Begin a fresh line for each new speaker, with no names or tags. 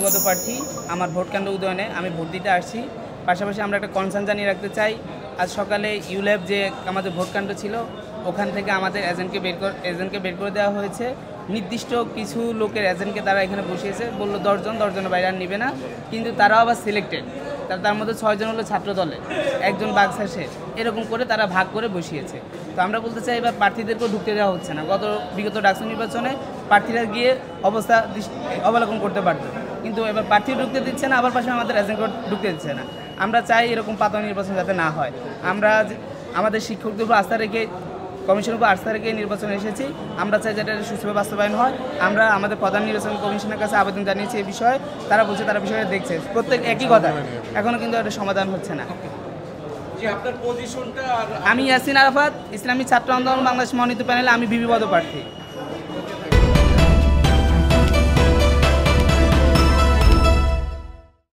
বিবিপদ প্রার্থী। আমার ভোট কেন্দ্র উদয়নে আমি ভোট দিতে আসছি। পাশাপাশি আমরা একটা কনসার্ন জানিয়ে রাখতে চাই, আজ সকালে ইউল্যাব যে আমাদের ভোট কেন্দ্র ছিল ওখান থেকে আমাদের এজেন্টকে বের করে দেওয়া হয়েছে। নির্দিষ্ট কিছু লোকের এজেন্টকে তারা এখানে বসিয়েছে, বললো 10 জন, 10 জনের বাইরে আর নেবে না, কিন্তু তারাও আবার সিলেক্টেড। তার মধ্যে 6 জন হলো ছাত্র দলে, একজন বাগসাসে, এরকম করে তারা ভাগ করে বসিয়েছে। তো আমরা বলতে চাই এবার প্রার্থীদেরকেও ঢুকতে দেওয়া হচ্ছে না। বিগত ডাকসু নির্বাচনে প্রার্থীরা গিয়ে অবস্থা অবলোকন করতে পারত, কিন্তু এবার প্রার্থী ঢুকতে দিচ্ছে না, আবার পাশে আমাদের এজেন্টও ঢুকতে দিচ্ছে না। আমরা চাই এরকম পাতা নির্বাচন যাতে না হয়। আমরা আমাদের শিক্ষকদের উপর আস্থা রেখে, কমিশনের উপর আস্থা রেখে নির্বাচনে এসেছি। আমরা চাই যেটা সুস্থভাবে বাস্তবায়ন হয়। আমরা আমাদের প্রধান নির্বাচন কমিশনের কাছে আবেদন জানিয়েছি এই বিষয়ে। তারা বলছে তারা বিষয়টা দেখছে, প্রত্যেক একই কথা, এখনও কিন্তু একটা সমাধান হচ্ছে না।
আপনার পজিশনটা?
আমি ইয়াসিন আরাফাত, ইসলামী ছাত্র আন্দোলন বাংলাদেশ মনোনীত প্যানেলে আমি বিবিপদ প্রার্থী।